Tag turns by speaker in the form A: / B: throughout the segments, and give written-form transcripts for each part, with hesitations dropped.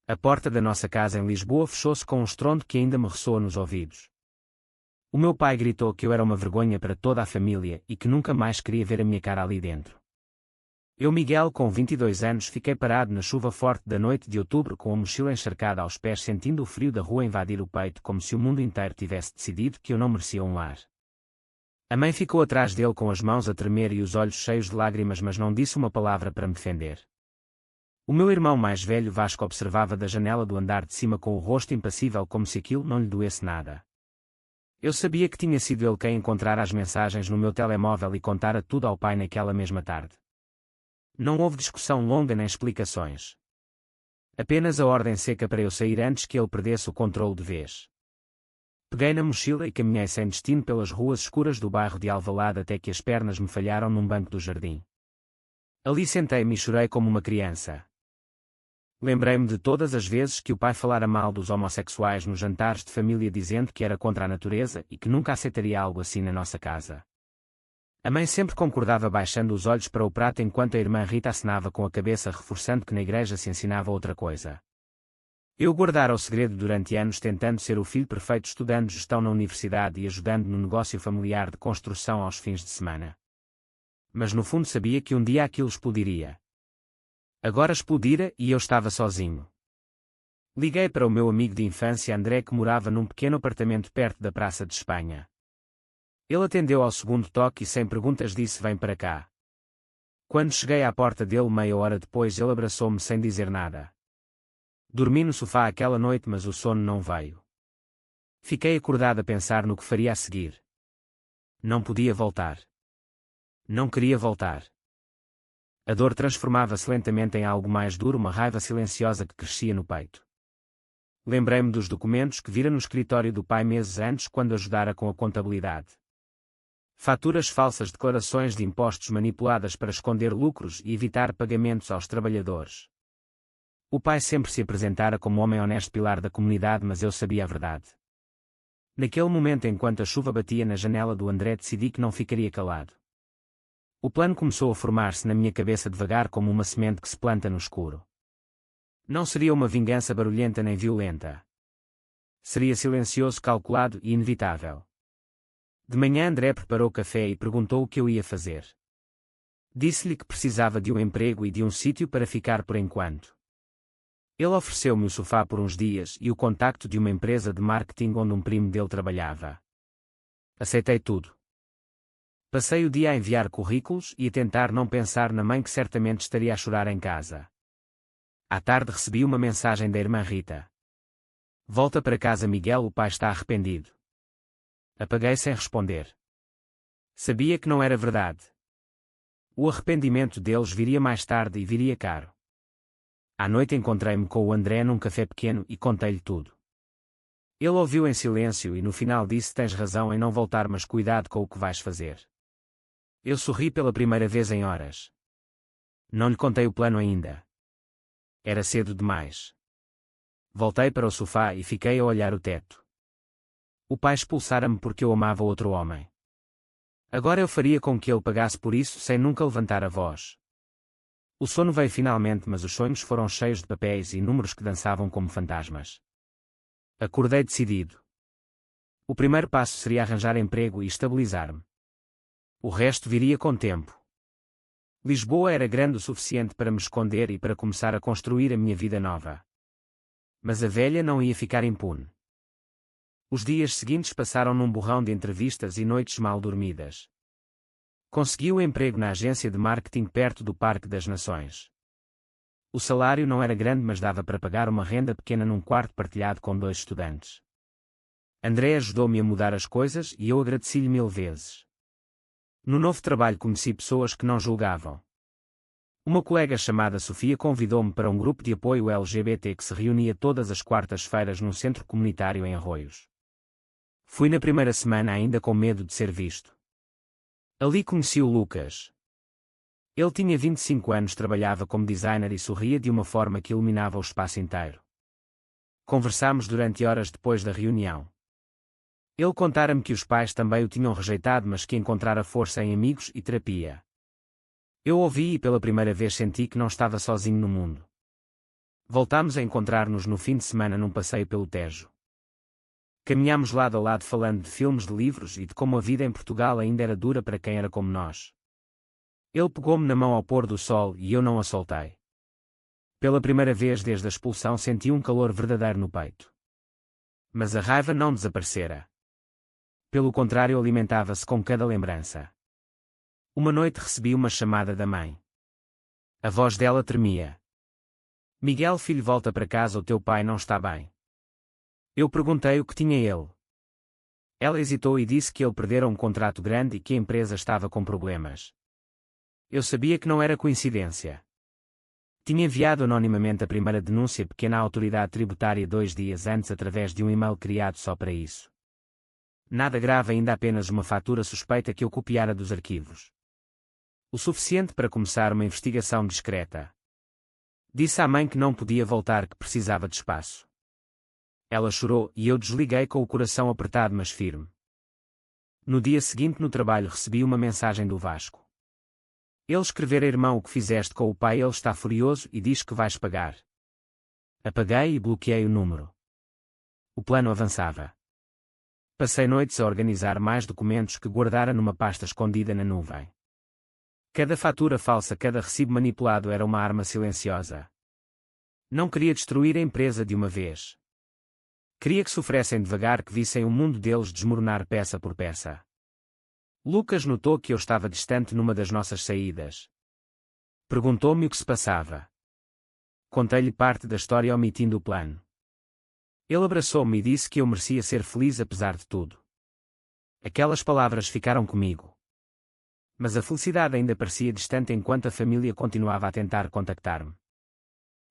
A: A porta da nossa casa em Lisboa fechou-se com um estrondo que ainda me ressoa nos ouvidos. O meu pai gritou que eu era uma vergonha para toda a família e que nunca mais queria ver a minha cara ali dentro. Eu, Miguel, com 22 anos, fiquei parado na chuva forte da noite de outubro com a mochila encharcada aos pés, sentindo o frio da rua invadir o peito como se o mundo inteiro tivesse decidido que eu não merecia um lar. A mãe ficou atrás dele com as mãos a tremer e os olhos cheios de lágrimas, mas não disse uma palavra para me defender. O meu irmão mais velho, Vasco, observava da janela do andar de cima com o rosto impassível como se aquilo não lhe doesse nada. Eu sabia que tinha sido ele quem encontrara as mensagens no meu telemóvel e contara tudo ao pai naquela mesma tarde. Não houve discussão longa nem explicações. Apenas a ordem seca para eu sair antes que ele perdesse o controle de vez. Peguei na mochila e caminhei sem destino pelas ruas escuras do bairro de Alvalade até que as pernas me falharam num banco do jardim. Ali sentei-me e chorei como uma criança. Lembrei-me de todas as vezes que o pai falara mal dos homossexuais nos jantares de família, dizendo que era contra a natureza e que nunca aceitaria algo assim na nossa casa. A mãe sempre concordava, baixando os olhos para o prato, enquanto a irmã Rita acenava com a cabeça, reforçando que na igreja se ensinava outra coisa. Eu guardara o segredo durante anos, tentando ser o filho perfeito, estudando gestão na universidade e ajudando no negócio familiar de construção aos fins de semana. Mas no fundo sabia que um dia aquilo explodiria. Agora explodira e eu estava sozinho. Liguei para o meu amigo de infância André, que morava num pequeno apartamento perto da Praça de Espanha. Ele atendeu ao segundo toque e sem perguntas disse: "Vem para cá." Quando cheguei à porta dele meia hora depois, ele abraçou-me sem dizer nada. Dormi no sofá aquela noite, mas o sono não veio. Fiquei acordado a pensar no que faria a seguir. Não podia voltar. Não queria voltar. A dor transformava-se lentamente em algo mais duro, uma raiva silenciosa que crescia no peito. Lembrei-me dos documentos que vira no escritório do pai meses antes, quando ajudara com a contabilidade. Faturas falsas, declarações de impostos manipuladas para esconder lucros e evitar pagamentos aos trabalhadores. O pai sempre se apresentara como homem honesto, pilar da comunidade, mas eu sabia a verdade. Naquele momento, enquanto a chuva batia na janela do André, decidi que não ficaria calado. O plano começou a formar-se na minha cabeça devagar, como uma semente que se planta no escuro. Não seria uma vingança barulhenta nem violenta. Seria silencioso, calculado e inevitável. De manhã André preparou café e perguntou o que eu ia fazer. Disse-lhe que precisava de um emprego e de um sítio para ficar por enquanto. Ele ofereceu-me o sofá por uns dias e o contacto de uma empresa de marketing onde um primo dele trabalhava. Aceitei tudo. Passei o dia a enviar currículos e a tentar não pensar na mãe, que certamente estaria a chorar em casa. À tarde recebi uma mensagem da irmã Rita. "Volta para casa, Miguel, o pai está arrependido." Apaguei sem responder. Sabia que não era verdade. O arrependimento deles viria mais tarde e viria caro. À noite encontrei-me com o André num café pequeno e contei-lhe tudo. Ele ouviu em silêncio e no final disse: "Tens razão em não voltar, mas cuidado com o que vais fazer." Eu sorri pela primeira vez em horas. Não lhe contei o plano ainda. Era cedo demais. Voltei para o sofá e fiquei a olhar o teto. O pai expulsara-me porque eu amava outro homem. Agora eu faria com que ele pagasse por isso sem nunca levantar a voz. O sono veio finalmente, mas os sonhos foram cheios de papéis e números que dançavam como fantasmas. Acordei decidido. O primeiro passo seria arranjar emprego e estabilizar-me. O resto viria com tempo. Lisboa era grande o suficiente para me esconder e para começar a construir a minha vida nova. Mas a velha não ia ficar impune. Os dias seguintes passaram num borrão de entrevistas e noites mal dormidas. Consegui o emprego na agência de marketing perto do Parque das Nações. O salário não era grande, mas dava para pagar uma renda pequena num quarto partilhado com 2 estudantes. André ajudou-me a mudar as coisas e eu agradeci-lhe 1000 vezes. No novo trabalho conheci pessoas que não julgavam. Uma colega chamada Sofia convidou-me para um grupo de apoio LGBT que se reunia todas as quartas-feiras num centro comunitário em Arroios. Fui na primeira semana ainda com medo de ser visto. Ali conheci o Lucas. Ele tinha 25 anos, trabalhava como designer e sorria de uma forma que iluminava o espaço inteiro. Conversámos durante horas depois da reunião. Ele contara-me que os pais também o tinham rejeitado, mas que encontrara força em amigos e terapia. Eu ouvi e pela primeira vez senti que não estava sozinho no mundo. Voltámos a encontrar-nos no fim de semana num passeio pelo Tejo. Caminhámos lado a lado falando de filmes, de livros e de como a vida em Portugal ainda era dura para quem era como nós. Ele pegou-me na mão ao pôr do sol e eu não a soltei. Pela primeira vez desde a expulsão senti um calor verdadeiro no peito. Mas a raiva não desaparecera. Pelo contrário, alimentava-se com cada lembrança. Uma noite recebi uma chamada da mãe. A voz dela tremia. Miguel, filho, volta para casa, o teu pai não está bem. Eu perguntei o que tinha ele. Ela hesitou e disse que ele perdera um contrato grande e que a empresa estava com problemas. Eu sabia que não era coincidência. Tinha enviado anonimamente a primeira denúncia pequena à autoridade tributária 2 dias antes através de um e-mail criado só para isso. Nada grave, ainda apenas uma fatura suspeita que eu copiara dos arquivos. O suficiente para começar uma investigação discreta. Disse à mãe que não podia voltar, que precisava de espaço. Ela chorou e eu desliguei com o coração apertado mas firme. No dia seguinte no trabalho recebi uma mensagem do Vasco. Ele escrevera: irmão, o que fizeste com o pai, ele está furioso e diz que vais pagar. Apaguei e bloqueei o número. O plano avançava. Passei noites a organizar mais documentos que guardara numa pasta escondida na nuvem. Cada fatura falsa, cada recibo manipulado era uma arma silenciosa. Não queria destruir a empresa de uma vez. Queria que sofressem devagar, que vissem o mundo deles desmoronar peça por peça. Lucas notou que eu estava distante numa das nossas saídas. Perguntou-me o que se passava. Contei-lhe parte da história omitindo o plano. Ele abraçou-me e disse que eu merecia ser feliz apesar de tudo. Aquelas palavras ficaram comigo. Mas a felicidade ainda parecia distante enquanto a família continuava a tentar contactar-me.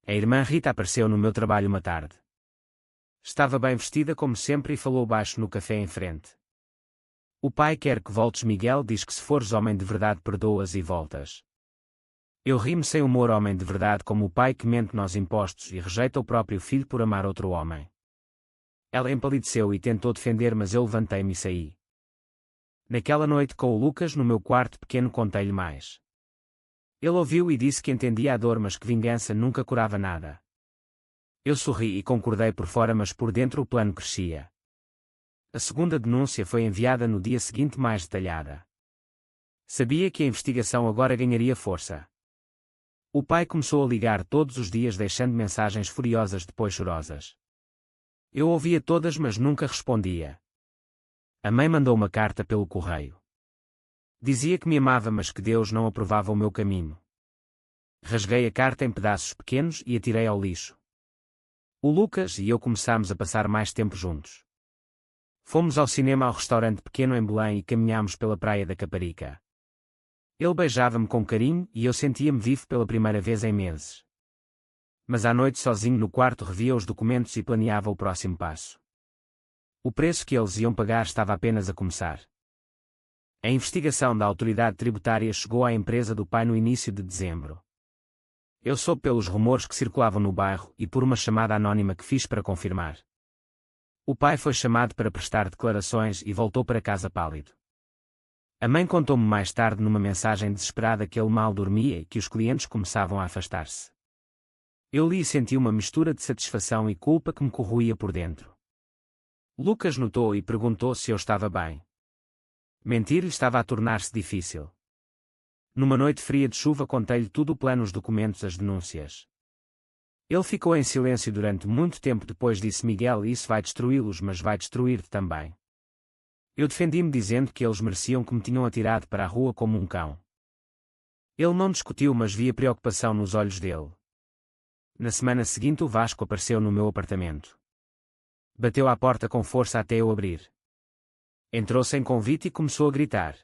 A: A irmã Rita apareceu no meu trabalho uma tarde. Estava bem vestida como sempre e falou baixo no café em frente. O pai quer que voltes, Miguel, diz que se fores homem de verdade perdoas e voltas. Eu ri-me sem humor. Homem de verdade como o pai que mente nos impostos e rejeita o próprio filho por amar outro homem. Ela empalideceu e tentou defender, mas eu levantei-me e saí. Naquela noite com o Lucas no meu quarto pequeno contei-lhe mais. Ele ouviu e disse que entendia a dor, mas que vingança nunca curava nada. Eu sorri e concordei por fora, mas por dentro o plano crescia. A segunda denúncia foi enviada no dia seguinte, mais detalhada. Sabia que a investigação agora ganharia força. O pai começou a ligar todos os dias, deixando mensagens furiosas, depois chorosas. Eu ouvia todas, mas nunca respondia. A mãe mandou uma carta pelo correio. Dizia que me amava, mas que Deus não aprovava o meu caminho. Rasguei a carta em pedaços pequenos e atirei ao lixo. O Lucas e eu começámos a passar mais tempo juntos. Fomos ao cinema, ao restaurante pequeno em Belém e caminhámos pela praia da Caparica. Ele beijava-me com carinho e eu sentia-me vivo pela primeira vez em meses. Mas à noite, sozinho no quarto, revia os documentos e planeava o próximo passo. O preço que eles iam pagar estava apenas a começar. A investigação da autoridade tributária chegou à empresa do pai no início de dezembro. Eu soube pelos rumores que circulavam no bairro e por uma chamada anónima que fiz para confirmar. O pai foi chamado para prestar declarações e voltou para casa pálido. A mãe contou-me mais tarde numa mensagem desesperada que ele mal dormia e que os clientes começavam a afastar-se. Eu li e senti uma mistura de satisfação e culpa que me corroía por dentro. Lucas notou e perguntou se eu estava bem. Mentir-lhe estava a tornar-se difícil. Numa noite fria de chuva contei-lhe tudo: o plano, os documentos, as denúncias. Ele ficou em silêncio durante muito tempo, depois disse: Miguel, isso vai destruí-los, mas vai destruir-te também. Eu defendi-me dizendo que eles mereciam, que me tinham atirado para a rua como um cão. Ele não discutiu, mas via preocupação nos olhos dele. Na semana seguinte o Vasco apareceu no meu apartamento. Bateu à porta com força até eu abrir. Entrou sem convite e começou a gritar: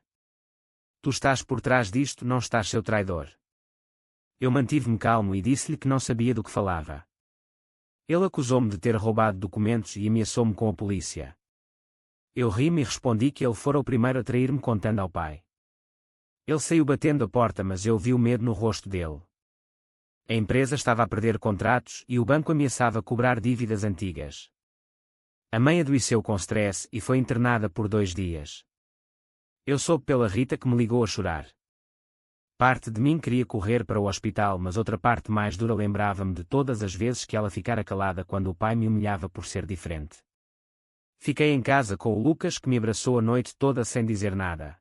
A: Tu estás por trás disto, não estás, seu traidor? Eu mantive-me calmo e disse-lhe que não sabia do que falava. Ele acusou-me de ter roubado documentos e ameaçou-me com a polícia. Eu ri-me e respondi que ele fora o primeiro a trair-me, contando ao pai. Ele saiu batendo a porta, mas eu vi o medo no rosto dele. A empresa estava a perder contratos e o banco ameaçava cobrar dívidas antigas. A mãe adoeceu com stress e foi internada por 2 dias. Eu soube pela Rita, que me ligou a chorar. Parte de mim queria correr para o hospital, mas outra parte mais dura lembrava-me de todas as vezes que ela ficara calada quando o pai me humilhava por ser diferente. Fiquei em casa com o Lucas, que me abraçou a noite toda sem dizer nada.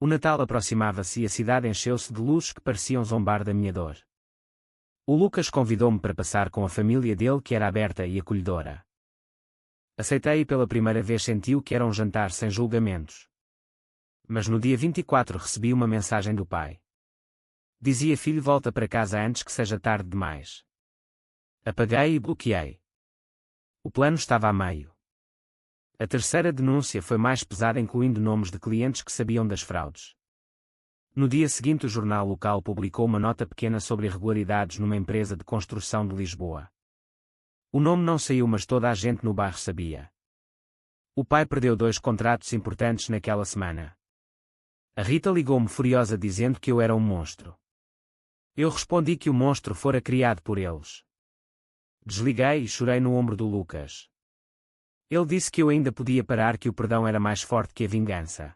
A: O Natal aproximava-se e a cidade encheu-se de luzes que pareciam zombar da minha dor. O Lucas convidou-me para passar com a família dele, que era aberta e acolhedora. Aceitei e pela primeira vez senti o que era um jantar sem julgamentos. Mas no dia 24 recebi uma mensagem do pai. Dizia: filho, volta para casa antes que seja tarde demais. Apaguei e bloqueei. O plano estava a meio. A terceira denúncia foi mais pesada, incluindo nomes de clientes que sabiam das fraudes. No dia seguinte, o jornal local publicou uma nota pequena sobre irregularidades numa empresa de construção de Lisboa. O nome não saiu, mas toda a gente no bairro sabia. O pai perdeu 2 contratos importantes naquela semana. A Rita ligou-me furiosa dizendo que eu era um monstro. Eu respondi que o monstro fora criado por eles. Desliguei e chorei no ombro do Lucas. Ele disse que eu ainda podia parar, que o perdão era mais forte que a vingança.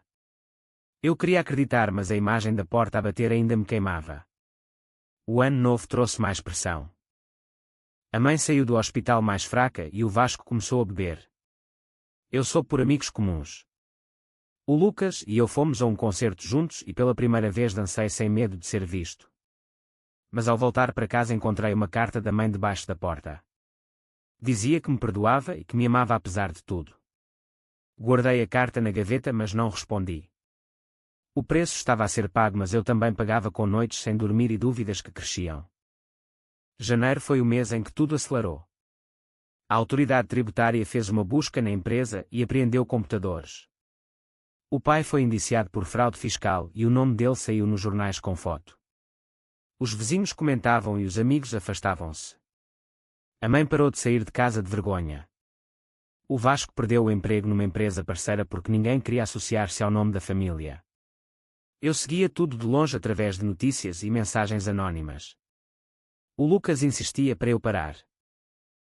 A: Eu queria acreditar, mas a imagem da porta a bater ainda me queimava. O ano novo trouxe mais pressão. A mãe saiu do hospital mais fraca e o Vasco começou a beber. Eu soube por amigos comuns. O Lucas e eu fomos a um concerto juntos e pela primeira vez dancei sem medo de ser visto. Mas ao voltar para casa encontrei uma carta da mãe debaixo da porta. Dizia que me perdoava e que me amava apesar de tudo. Guardei a carta na gaveta, mas não respondi. O preço estava a ser pago, mas eu também pagava, com noites sem dormir e dúvidas que cresciam. Janeiro foi o mês em que tudo acelerou. A autoridade tributária fez uma busca na empresa e apreendeu computadores. O pai foi indiciado por fraude fiscal e o nome dele saiu nos jornais com foto. Os vizinhos comentavam e os amigos afastavam-se. A mãe parou de sair de casa de vergonha. O Vasco perdeu o emprego numa empresa parceira porque ninguém queria associar-se ao nome da família. Eu seguia tudo de longe através de notícias e mensagens anónimas. O Lucas insistia para eu parar.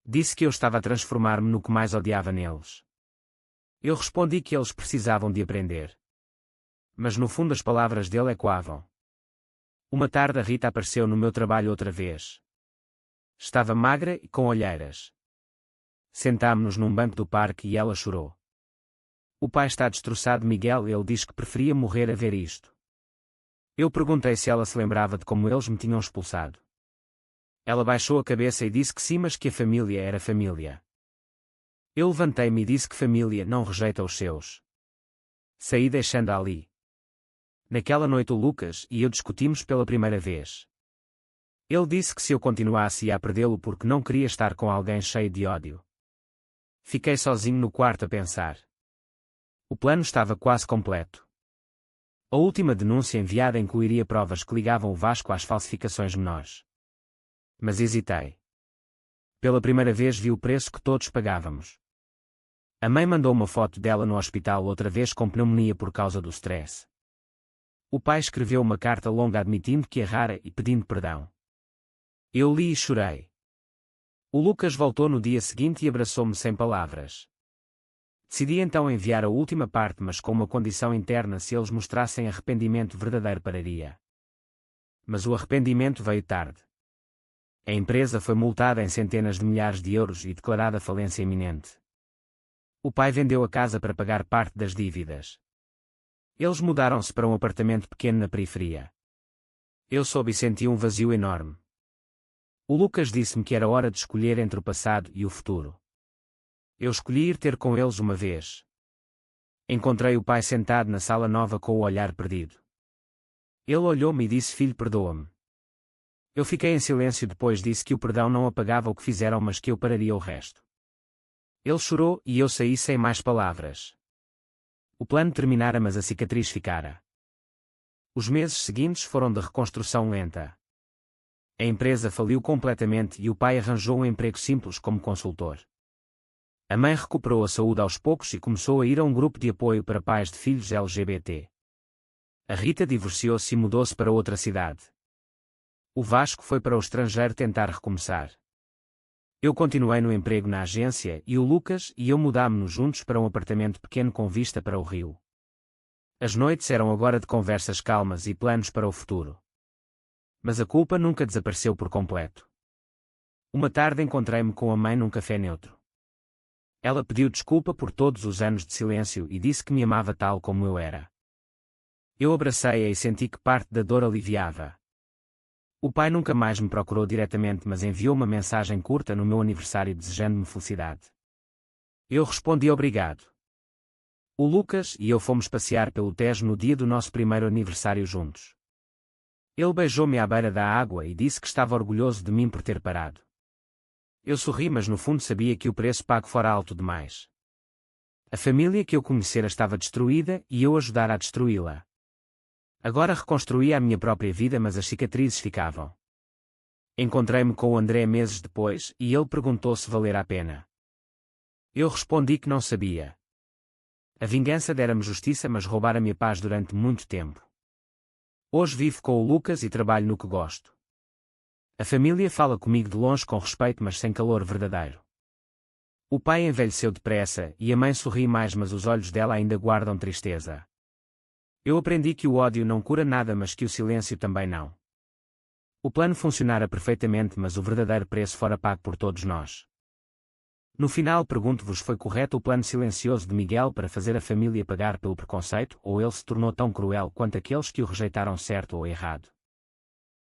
A: Disse que eu estava a transformar-me no que mais odiava neles. Eu respondi que eles precisavam de aprender. Mas no fundo as palavras dele ecoavam. Uma tarde a Rita apareceu no meu trabalho outra vez. Estava magra e com olheiras. Sentámo-nos num banco do parque e ela chorou. O pai está destroçado, Miguel, ele diz que preferia morrer a ver isto. Eu perguntei se ela se lembrava de como eles me tinham expulsado. Ela baixou a cabeça e disse que sim, mas que a família era família. Eu levantei-me e disse que família não rejeita os seus. Saí deixando-a ali. Naquela noite o Lucas e eu discutimos pela primeira vez. Ele disse que se eu continuasse ia perdê-lo porque não queria estar com alguém cheio de ódio. Fiquei sozinho no quarto a pensar. O plano estava quase completo. A última denúncia enviada incluiria provas que ligavam o Vasco às falsificações menores. Mas hesitei. Pela primeira vez vi o preço que todos pagávamos. A mãe mandou uma foto dela no hospital outra vez com pneumonia por causa do stress. O pai escreveu uma carta longa admitindo que errara e pedindo perdão. Eu li e chorei. O Lucas voltou no dia seguinte e abraçou-me sem palavras. Decidi então enviar a última parte, mas com uma condição interna: se eles mostrassem arrependimento verdadeiro, pararia. Mas o arrependimento veio tarde. A empresa foi multada em centenas de milhares de euros e declarada falência iminente. O pai vendeu a casa para pagar parte das dívidas. Eles mudaram-se para um apartamento pequeno na periferia. Eu soube e senti um vazio enorme. O Lucas disse-me que era hora de escolher entre o passado e o futuro. Eu escolhi ir ter com eles uma vez. Encontrei o pai sentado na sala nova com o olhar perdido. Ele olhou-me e disse: filho, perdoa-me. Eu fiquei em silêncio, depois disse que o perdão não apagava o que fizeram, mas que eu pararia o resto. Ele chorou e eu saí sem mais palavras. O plano terminara, mas a cicatriz ficara. Os meses seguintes foram de reconstrução lenta. A empresa faliu completamente e o pai arranjou um emprego simples como consultor. A mãe recuperou a saúde aos poucos e começou a ir a um grupo de apoio para pais de filhos LGBT. A Rita divorciou-se e mudou-se para outra cidade. O Vasco foi para o estrangeiro tentar recomeçar. Eu continuei no emprego na agência e o Lucas e eu mudámo-nos juntos para um apartamento pequeno com vista para o rio. As noites eram agora de conversas calmas e planos para o futuro. Mas a culpa nunca desapareceu por completo. Uma tarde encontrei-me com a mãe num café neutro. Ela pediu desculpa por todos os anos de silêncio e disse que me amava tal como eu era. Eu abracei-a e senti que parte da dor aliviava. O pai nunca mais me procurou diretamente, mas enviou uma mensagem curta no meu aniversário desejando-me felicidade. Eu respondi obrigado. O Lucas e eu fomos passear pelo Tejo no dia do nosso primeiro aniversário juntos. Ele beijou-me à beira da água e disse que estava orgulhoso de mim por ter parado. Eu sorri, mas no fundo sabia que o preço pago fora alto demais. A família que eu conhecera estava destruída e eu ajudara a destruí-la. Agora reconstruía a minha própria vida, mas as cicatrizes ficavam. Encontrei-me com o André meses depois e ele perguntou se valera a pena. Eu respondi que não sabia. A vingança dera-me justiça, mas roubara-me a paz durante muito tempo. Hoje vivo com o Lucas e trabalho no que gosto. A família fala comigo de longe com respeito, mas sem calor verdadeiro. O pai envelheceu depressa e a mãe sorri mais, mas os olhos dela ainda guardam tristeza. Eu aprendi que o ódio não cura nada, mas que o silêncio também não. O plano funcionara perfeitamente, mas o verdadeiro preço fora pago por todos nós. No final, pergunto-vos: foi correto o plano silencioso de Miguel para fazer a família pagar pelo preconceito, ou ele se tornou tão cruel quanto aqueles que o rejeitaram, certo ou errado?